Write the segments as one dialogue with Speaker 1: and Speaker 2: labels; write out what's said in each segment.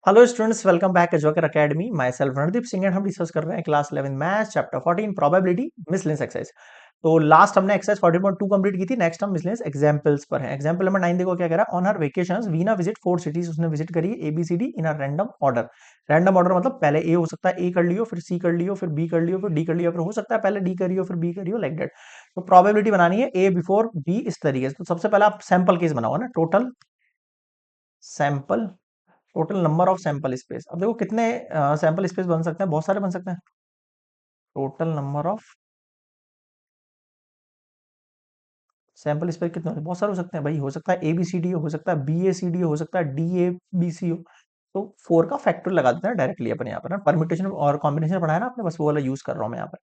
Speaker 1: Hello students, welcome back educator academy. My self Randeep Singh and हम discuss कर रहे हैं class 11 maths chapter 14 probability miscellaneous exercise. तो last हमने एक्सरसाइज 14.2 कंप्लीट की थी। नेक्स्ट हम मिसलेनियस एग्जांपल्स पर हैं। एग्जांपल नंबर 9 देखो क्या कह रहा है। On her vacations Veena visit 4 cities. उसने विजिट करी A B C D in a random order. Random order मतलब पहले ए हो सकता है, ए कर लियो, फिर सी कर लियो, फिर बी कर लियो, फिर डी कर लियो, फिर हो सकता है पहले डी करियो फिर बी करियो, लाइक दैट। तो प्रोबेबिलिटी बनानी है ए बिफोर बी इस तरीके से। तो सबसे पहले आप सैंपल केस बनाओ ना, total sample, total number of sample space. अब देखो कितने सैंपल स्पेस बन सकते हैं, बहुत सारे बन सकते हैं। Total number of sample space कितने बहुत सारे हो सकते हैं भाई। हो सकता है ए बी सी डी हो सकता है बी ए सी डी हो सकता है डी ए बी सी हो। तो 4 का फैक्टर लगा देते हैं डायरेक्टली अपन यहाँ पर ना। परम्यूटेशन और कॉम्बिनेशन पढ़ाया ना आपने, बस वो वाला यूज कर रहा हूँ मैं यहाँ पर।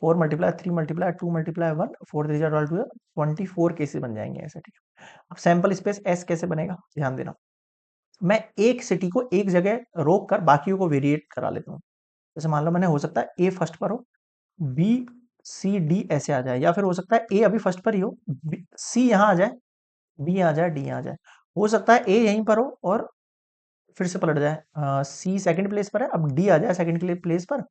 Speaker 1: 4 मल्टीप्लाई 3 मल्टीप्लाई 2 मल्टीप्लाई 1 4 3 12 24 केसेस बन जाएंगे ऐसे, ठीक है। अब सैंपल स्पेस एस कैसे बनेगा, ध्यान देना। मैं एक सिटी को एक जगह रोक कर बाकियों को वेरिएट करा लेता हूँ। जैसे मान लो मैंने, हो सकता है ए फर्स्ट पर हो, बी सी डी ऐसे आ जाए, या फिर हो सकता है ए अभी फर्स्ट पर ही हो, सी यहाँ आ जाए, बी आ जाए, डी यहाँ आ जाए। हो सकता है ए यहीं पर हो और फिर से पलट जाए, सी सेकंड प्लेस पर है, अब डी आ जाए सेकंड प्लेस पर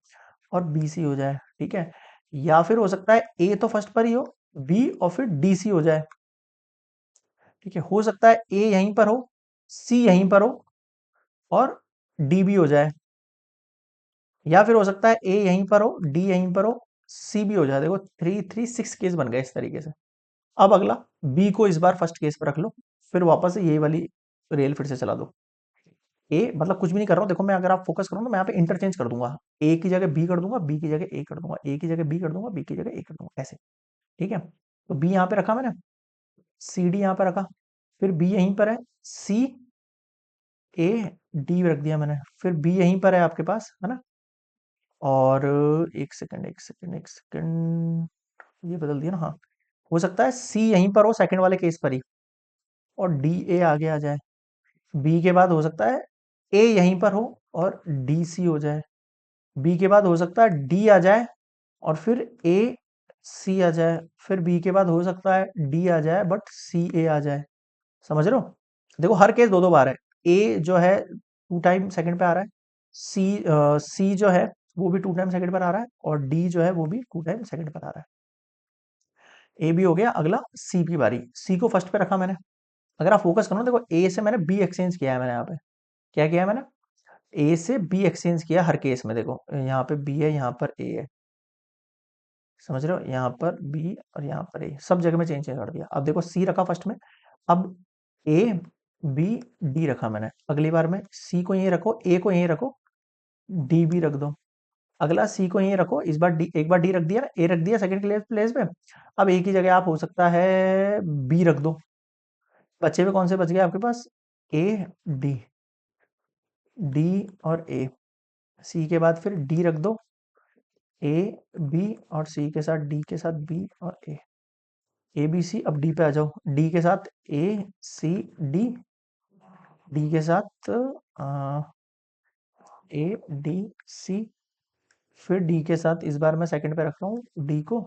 Speaker 1: और बी सी हो जाए, ठीक है। या फिर हो सकता है ए तो फर्स्ट पर ही हो, बी और फिर डी सी हो जाए, ठीक है। हो सकता है ए यहीं पर हो, सी यहीं पर हो और डी भी हो जाए। या फिर हो सकता है ए यहीं पर हो, डी यहीं पर हो, सी भी हो जाए। देखो 3 3 6 केस बन गए इस तरीके से। अब अगला बी को इस बार फर्स्ट केस पर रख लो, फिर वापस से यही वाली रेल फिर से चला दो। ए मतलब कुछ भी नहीं कर रहा हूँ, देखो मैं अगर आप फोकस करो ना, मैं यहाँ पे इंटरचेंज कर दूंगा। ए की जगह बी कर दूंगा, बी की जगह ए कर दूंगा, ए की जगह बी कर दूंगा, बी की जगह ए कर दूंगा, ऐसे, ठीक है। तो बी यहाँ पे रखा मैंने, सी डी यहाँ पे रखा, फिर बी यहीं पर है, सी ए डी रख दिया मैंने, फिर बी यहीं पर है आपके पास, है ना। और एक सेकंड एक सेकंड एक सेकंड, ये बदल दिया ना, हाँ। हो सकता है सी यहीं पर हो सेकंड वाले केस पर ही और डी ए आगे आ जाए। बी के बाद हो सकता है ए यहीं पर हो और डी सी हो जाए। बी के बाद हो सकता है डी आ जाए और फिर ए सी आ जाए। फिर बी के बाद हो सकता है डी आ जाए बट सी ए आ जाए। समझ रहे हो। देखो हर केस दो दो बार है। ए जो है 2 टाइम सेकंड पे आ रहा है, सी जो है वो भी 2 टाइम सेकंड पर आ रहा है, और डी जो है वो भी 2 टाइम सेकंड पर आ रहा है। ए भी हो गया, अगला सी की बारी। सी को फर्स्ट पे रखा मैंने। अगर आप फोकस करो ना, देखो ए से मैंने बी एक्सचेंज किया है मैंने यहाँ पे। क्या किया है मैंने, ए से बी एक्सचेंज किया हर केस में। देखो यहाँ पे बी है, यहाँ पर ए है, समझ रहे हो। यहाँ पर बी और यहाँ पर ए, सब जगह में चेंज कर दिया। अब देखो सी रखा फर्स्ट में, अब ए बी डी रखा मैंने। अगली बार में सी को यहीं रखो, ए को यहीं रखो, डी भी रख दो। अगला सी को यहीं रखो, इस बार डी, एक बार डी रख दिया, ए रख दिया सेकंड प्लेस पे। अब ए की जगह आप हो सकता है बी रख दो। बचे हुए कौन से बच गए आपके पास, ए डी, डी और ए। सी के बाद फिर डी रख दो, ए बी और सी के साथ डी के साथ बी और ए बी सी। अब डी पे आ जाओ, डी के साथ ए सी डी, डी के साथ ए डी सी, फिर डी के साथ इस बार मैं सेकंड पे रख रहा हूँ डी को,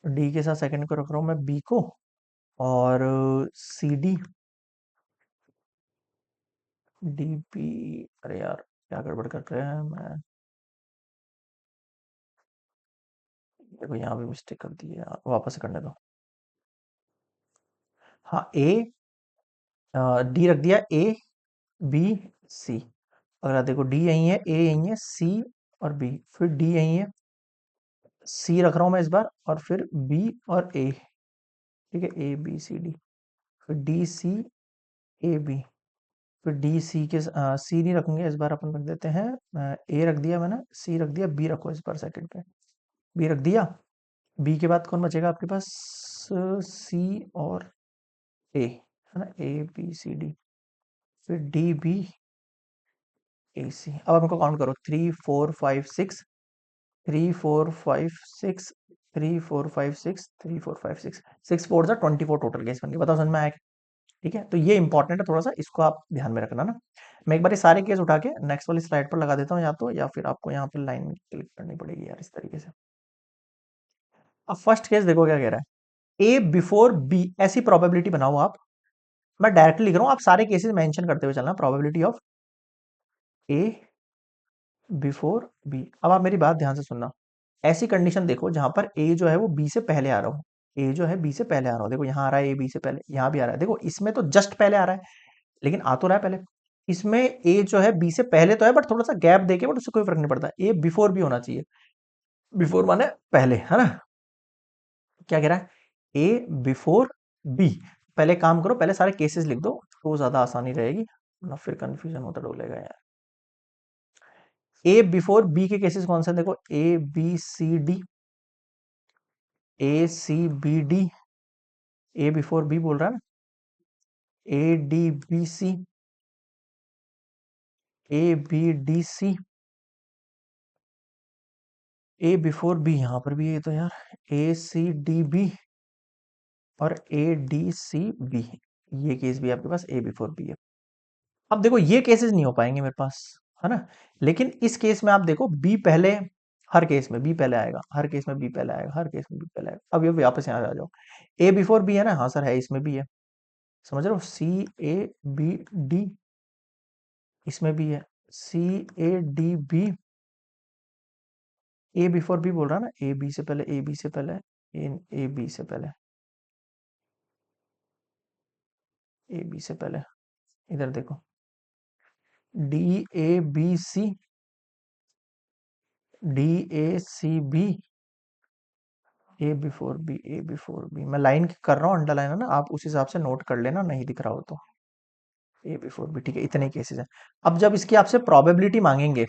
Speaker 1: डी के साथ सेकंड को रख रहा हूँ मैं बी को, और सी डी डी बी। अरे यार क्या गड़बड़ कर रहे हैं मैं, देखो यहाँ भी मिस्टेक कर दी है यार, वापस से करने दो। हाँ ए डी रख दिया, ए बी सी। अगला देखो डी यहीं है, ए यहीं है, सी और बी, फिर डी यहीं है, सी रख रहा हूं मैं इस बार, और फिर बी और ए, ठीक है, ए बी सी डी, फिर डी सी ए बी, फिर डी सी के सी नहीं रखेंगे इस बार, अपन रख देते हैं ए रख दिया मैंने, सी रख दिया, बी रखो इस बार सेकंड पे, बी रख दिया। बी के बाद कौन बचेगा आपके पास, सी और ए, है ना, ए बी सी डी, फिर डी बी ए सी। अब हमको काउंट करो, 3 4 5 6, 3 4 5 6, 3 4 5 6, 3 4 5 6, 6 4 जा 24 टोटल केस बन गए। बताओ समझ में आया क्या? ठीक है, तो ये इंपॉर्टेंट है, थोड़ा सा इसको आप ध्यान में रखना ना। मैं एक बार ये सारे केस उठा के नेक्स्ट वाली स्लाइड पर लगा देता हूँ, या तो या फिर आपको यहाँ पे लाइन क्लिक करनी पड़ेगी यार, इस तरीके से। अब फर्स्ट केस देखो क्या कह रहा है। ए बिफोर बी, ऐसी प्रोबेबिलिटी बनाओ आप। मैं डायरेक्टली लिख रहा हूं, आप सारे केसेस मेंशन करते हुए चलना। Probability of A before B. अब आप मेरी बात ध्यान से सुनना। ऐसी कंडीशन देखो जहां पर ए जो है वो बी से पहले आ रहा हो। ए जो है बी से पहले आ रहा हो, देखो यहाँ आ रहा है ए बी से पहले, यहाँ भी आ रहा है, देखो इसमें तो जस्ट पहले आ रहा है, लेकिन आ तो रहा है पहले। इसमें ए जो है बी से पहले तो है, बट थोड़ा सा गैप देके, बट उससे कोई फर्क नहीं पड़ता। ए बिफोर भी होना चाहिए। बिफोर माने पहले, है ना। क्या कह रहा है, ए बिफोर बी। पहले काम करो, पहले सारे केसेस लिख दो तो ज्यादा आसानी रहेगी, ना फिर कंफ्यूजन होता डोलेगा यार। ए बिफोर बी के केसेस कौन से हैं? देखो A B C D, A C B D. A before B बोल रहा है ना, A D B C, A B D C, A before B यहां पर भी है तो यार, ए सी डी बी और ए डी सी बी। ये केस भी आपके पास ए बिफोर बी है। अब देखो ये केसेस नहीं हो पाएंगे मेरे पास, है ना। लेकिन इस केस में आप देखो बी पहले, हर केस में बी पहले आएगा, हर केस में बी पहले आएगा, हर केस में बी पहले आएगा। अब ये वापस यहाँ आ जाओ, ए बिफोर बी है ना, हाँ सर है, इसमें भी है। समझ रहे हो, सी ए बी डी, इसमें भी है, C A D B. A before B बोल रहा है ना, ए बी से पहले, ए बी से पहले, ए बी से पहले, ए बी से पहले। इधर देखो, D A B C, D A C B, A before B, A before B. मैं लाइन कर रहा हूँ, अंडरलाइन है ना, आप उस हिसाब से नोट कर लेना, नहीं दिख रहा हो तो। ए बिफोर बी, ठीक है, इतने केसेस हैं। अब जब इसकी आपसे प्रोबेबिलिटी मांगेंगे,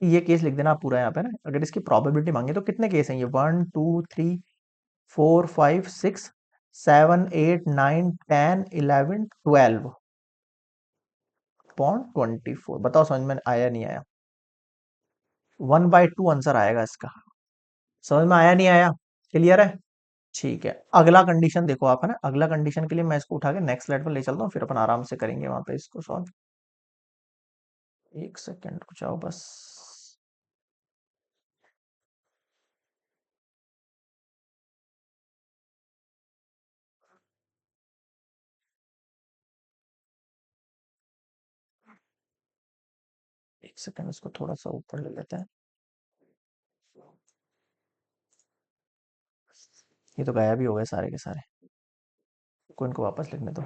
Speaker 1: ये केस लिख देना आप पूरा यहाँ पे ना। अगर इसकी प्रोबेबिलिटी मांगे तो कितने केस हैं ये, 1 2 3 4 5 6 7 8 9 10 11 12.24। बताओ समझ में आया नहीं आया? 1/2 आंसर आएगा इसका। समझ में आया नहीं आया? क्लियर है? ठीक है, अगला कंडीशन देखो आप, है ना। अगला कंडीशन के लिए मैं इसको उठा के नेक्स्ट स्लाइड पर ले चलता हूँ, फिर अपन आराम से करेंगे वहां पे इसको सॉल्व। एक सेकेंड रुक जाओ बस। एक सेकेंड, इसको थोड़ा सा ऊपर ले लेते हैं। ये तो गायब ही हो गए सारे के सारे, को इनको वापस लिखने दो।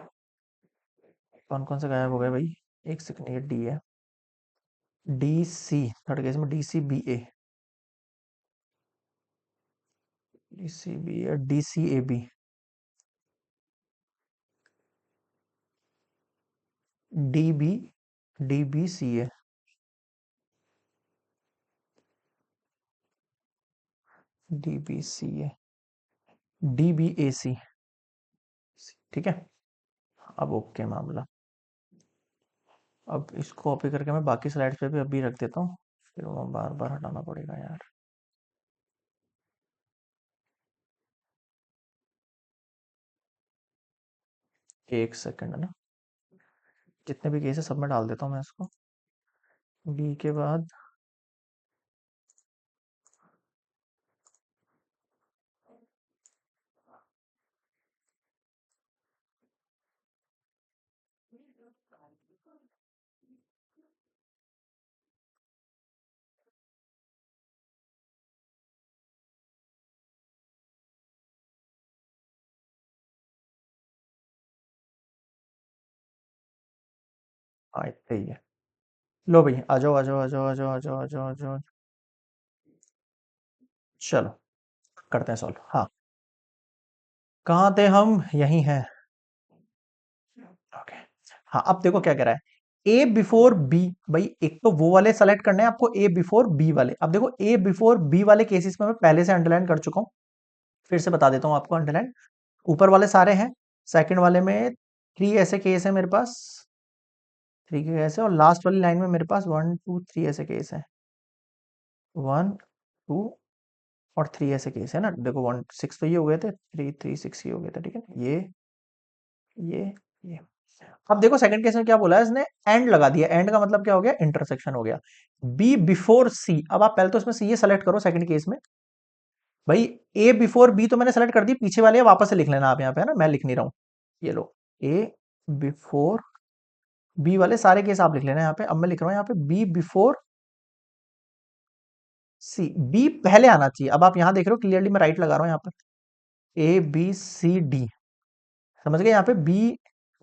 Speaker 1: कौन कौन से गायब हो गए भाई? एक सेकेंड, ये डी है, डी सी, थर्ड केस में D C B A, D C B A, D C A B, D B, D B C A, D B C A, D B A C. ठीक है, अब okay मामला। अब इसको copy करके मैं बाकी स्लाइड्स पे भी अभी रख देता हूँ, फिर वो बार बार हटाना पड़ेगा यार। एक सेकंड है ना, जितने भी केस है सब में डाल देता हूँ मैं इसको। बी के बाद हाँ इतना ही है। लो भाई, आ जाओ आ जाओ आ जाओ आ जाओ आ जाओ आ जाओ आ जाओ। चलो करते हैं सॉल्व। हाँ, कहाँ थे हम? यही हैं। ओके, हाँ अब देखो क्या कह रहा है, ए बिफोर बी। भाई एक तो वो वाले सेलेक्ट करने हैं आपको, ए बिफोर बी वाले। अब देखो ए बिफोर बी वाले केसेस में मैं पहले से अंडरलाइन कर चुका हूँ, फिर से बता देता हूँ आपको अंडरलाइन। ऊपर वाले सारे हैं, सेकंड वाले में 3 ऐसे केस है मेरे पास, 3 केस है, और लास्ट वाली लाइन में मेरे पास 1 2 3 ऐसे केस है, 1 2 और 3 ऐसे केस है ना। देखो 1 6 तो ये हो गए थे, 3 3 6 ये हो गए थे, ठीक है। ये ये अब देखो सेकंड केस में क्या बोला है इसने, एंड लगा दिया। एंड का मतलब क्या हो गया, इंटरसेक्शन हो गया। बी बिफोर सी। अब आप पहले तो इसमें सी ये सेलेक्ट करो सेकंड केस में, भाई ए बिफोर बी तो मैंने सेलेक्ट कर दी, पीछे वाले वापस से लिख लेना आप यहाँ पे, है ना, मैं लिख नहीं रहा हूँ। ये लो, ए बिफोर बी वाले सारे केस आप लिख लेना यहाँ पे। अब मैं लिख रहा हूँ यहाँ पे बी बिफोर सी, बी पहले आना चाहिए। अब आप यहाँ देख रहे हो क्लियरली, मैं राइट लगा रहा हूँ यहाँ पर, ए बी सी डी, समझ गए। यहाँ पे बी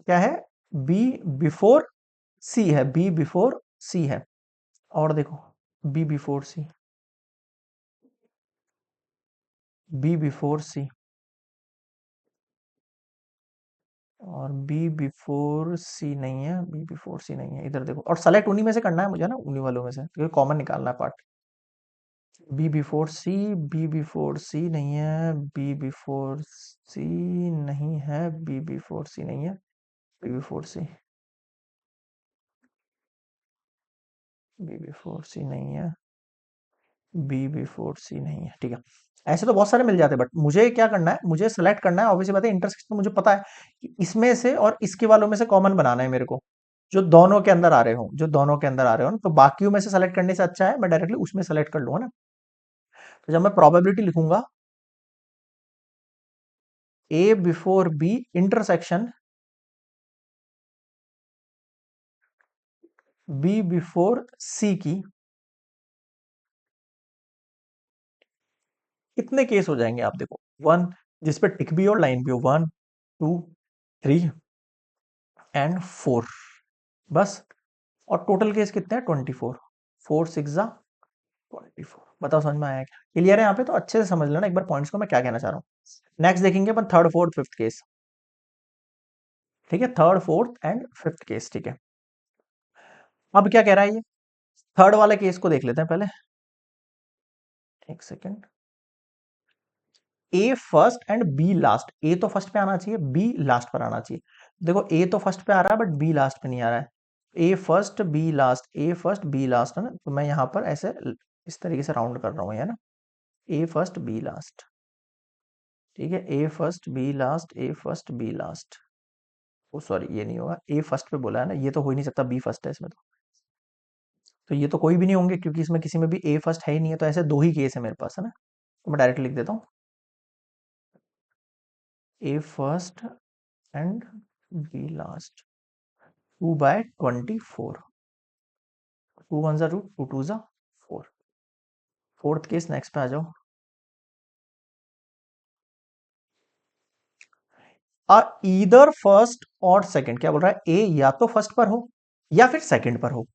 Speaker 1: क्या है, बी बिफोर सी है, बी बिफोर सी है। और देखो, बी बिफोर सी, बी बिफोर सी, और बी बिफोर सी नहीं है, बी बिफोर सी नहीं है, इधर देखो। और सेलेक्ट उन्हीं में से करना है मुझे ना, उन्हीं वालों में से, क्योंकि कॉमन निकालना है पार्ट। बी बिफोर सी, बी बिफोर सी नहीं है, बी बिफोर सी नहीं है, बी बिफोर सी नहीं है, बी बिफोर सी, बी बिफोर सी नहीं है, बी बिफोर सी नहीं है। ठीक है, ऐसे तो बहुत सारे मिल जाते हैं, बट मुझे क्या करना है, मुझे सेलेक्ट करना है। ऑब्वियसली बात है, इंटरसेक्शन तो मुझे पता है कि इसमें से और इसके वालों में से कॉमन बनाना है मेरे को, जो दोनों के अंदर आ रहे हो, जो दोनों के अंदर आ रहे हो ना, तो बाकियों में से सेलेक्ट करने से अच्छा है मैं डायरेक्टली उसमें सेलेक्ट कर लूंगा ना। तो जब मैं प्रोबेबिलिटी लिखूंगा, A before B intersection B before C की, कितने केस हो जाएंगे आप देखो। वन, जिसपे टिक भी और लाइन भी हो, 1 2 3 एंड 4, बस। और टोटल केस कितने हैं, 24, 4 6 जा 24। बताओ समझ में आया क्या, क्लियर है यहाँ पे? तो अच्छे से समझ लेना एक बार पॉइंट्स को, मैं क्या कहना चाह रहा हूँ। नेक्स्ट देखेंगे अपन थर्ड फोर्थ फिफ्थ केस। ठीक है, third fourth and fifth case, ठीक है। अब क्या कह रहा है ये, थर्ड वाले केस को देख लेते हैं पहले, एक second. A first and B last, A तो फर्स्ट पे आना चाहिए, बी लास्ट पर आना चाहिए। देखो ए तो फर्स्ट पे आ रहा है बट बी लास्ट पे नहीं आ रहा है। A first B last, A first B last, है ना, तो मैं यहाँ पर ऐसे इस तरीके से राउंड कर रहा हूँ, है ना, ए फर्स्ट बी लास्ट। ठीक है, A first B last, A first B last. Oh sorry, ये नहीं होगा, ए फर्स्ट पे बोला है ना, ये तो हो ही नहीं सकता, बी फर्स्ट है इसमें तो ये तो कोई भी नहीं होंगे, क्योंकि इसमें किसी में भी ए फर्स्ट है ही नहीं है। तो ऐसे दो ही केस है मेरे पास, है ना, तो मैं डायरेक्ट लिख देता हूँ, ए फर्स्ट एंड बी लास्ट, 2/24, 2 1 जा 2, 2 2 जा 4। फोर्थ केस, नेक्स्ट पे आ जाओ। ईदर फर्स्ट और सेकंड, क्या बोल रहा है, ए या तो फर्स्ट पर हो या फिर सेकंड पर हो।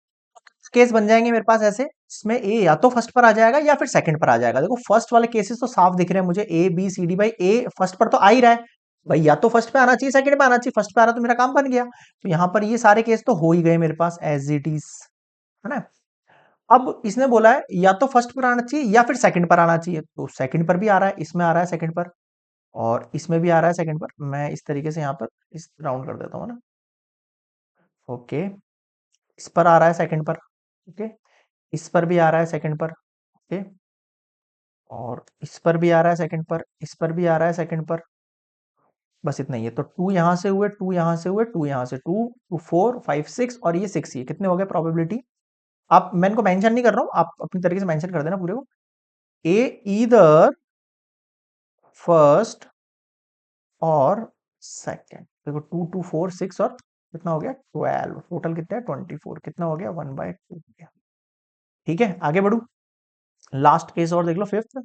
Speaker 1: केस बन जाएंगे मेरे पास ऐसे, इसमें ए या तो फर्स्ट पर आ जाएगा या फिर सेकंड पर आ जाएगा। देखो फर्स्ट वाले केसेस तो साफ दिख रहे हैं मुझे, ए बी सी डी। भाई ए फर्स्ट पर तो आ ही रहा है, भाई या तो फर्स्ट पे आना चाहिए सेकंड पे आना चाहिए, फर्स्ट पे आ रहा तो मेरा काम बन गया। तो यहाँ पर ये सारे केस तो हो ही गए मेरे पास एज इट इज, है ना। अब इसने बोला है या तो फर्स्ट पर आना चाहिए या फिर सेकंड पर आना चाहिए, तो सेकंड पर भी आ रहा है, इसमें आ रहा है सेकंड पर, और इसमें भी आ रहा है सेकंड पर। मैं इस तरीके से यहाँ पर इस राउंड कर देता हूँ ना, ओके। इस पर आ रहा है सेकंड पर, ओके। इस पर भी आ रहा है सेकंड पर, ओके। और इस पर भी आ रहा है सेकंड पर, इस पर भी आ रहा है सेकंड पर। बस इतना ही है। तो टू यहां से हुए, टू यहां से हुए, टू यहां से, टू टू 4 5 6, और ये 6, ये कितने हो गए प्रोबेबिलिटी। आप, मैं इनको मेंशन नहीं कर रहा हूं, आप अपनी तरीके से मेंशन कर देना पूरे को। ए ईदर फर्स्ट और सेकंड। देखो 2 2 4 6, और कितना हो गया 12, टोटल कितना है 24, कितना हो गया 1/2 हो गया। ठीक है, आगे बढ़ू, लास्ट केस और देख लो, fifth.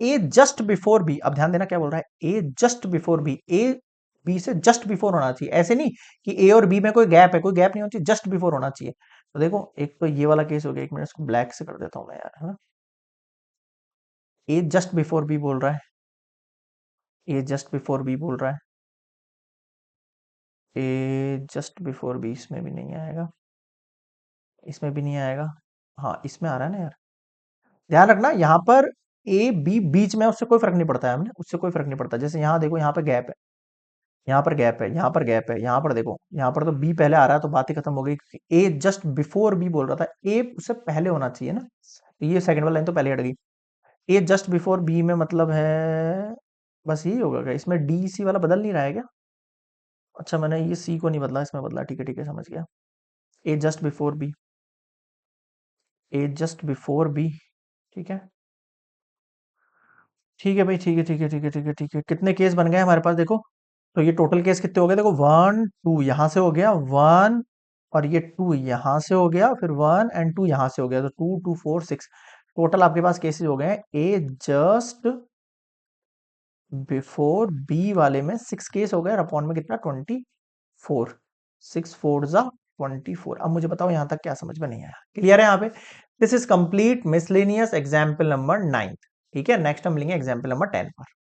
Speaker 1: A just before B, अब ध्यान देना क्या बोल रहा है, A just before B, A B से जस्ट बिफोर होना चाहिए, ऐसे नहीं कि ए और बी में कोई गैप है, कोई गैप नहीं होना चाहिए, जस्ट बिफोर होना चाहिए। तो देखो एक तो ये वाला केस हो गया, एक मिनट इसको ब्लैक से कर देता हूं मैं यार, है ना। ए जस्ट बिफोर बी बोल रहा है, ए जस्ट बिफोर बी बोल रहा है, ए जस्ट बिफोर बी, इसमें भी नहीं आएगा, इसमें भी नहीं आएगा, हाँ इसमें आ रहा है ना यार। ध्यान रखना यहाँ पर ए बी बीच में, उससे कोई फर्क नहीं पड़ता है, हमने उससे कोई फर्क नहीं पड़ता। जैसे यहाँ देखो, यहाँ पे गैप है, यहाँ पर गैप है, यहाँ पर गैप है, यहाँ पर देखो, यहाँ पर तो बी पहले आ रहा है, तो बात ही खत्म हो गई, क्योंकि ए जस्ट बिफोर बी बोल रहा था, ए उससे पहले होना चाहिए ना, तो ये सेकंड वाला लाइन तो पहले हट गई। ए जस्ट बिफोर बी में मतलब है, बस यही होगा क्या, इसमें डी सी वाला बदल नहीं रहा है क्या? अच्छा, मैंने ये सी को नहीं बदला, इसमें बदला, ठीक है समझ गया। ए जस्ट बिफोर बी, ए जस्ट बिफोर बी, ठीक है, ठीक है भाई, ठीक है, ठीक है, ठीक है, ठीक है, ठीक है, कितने केस बन गए हमारे पास देखो। तो ये टोटल केस कितने हो गए देखो, 1 2 यहां से हो गया 1, और ये 2 यहां से हो गया, फिर 1 और 2 यहां से हो गया, तो 2 2 4 6 टोटल आपके पास केसेस हो गए हैं ए जस्ट बिफोर बी वाले में 6 केस हो गए, और अपॉन में कितना 24, 6 4 जा 24। अब मुझे बताओ यहां तक क्या समझ में नहीं आया, क्लियर है यहाँ पे। This is complete miscellaneous example number 9। ठीक है, नेक्स्ट हम लेंगे एग्जाम्पल नंबर 10 पर।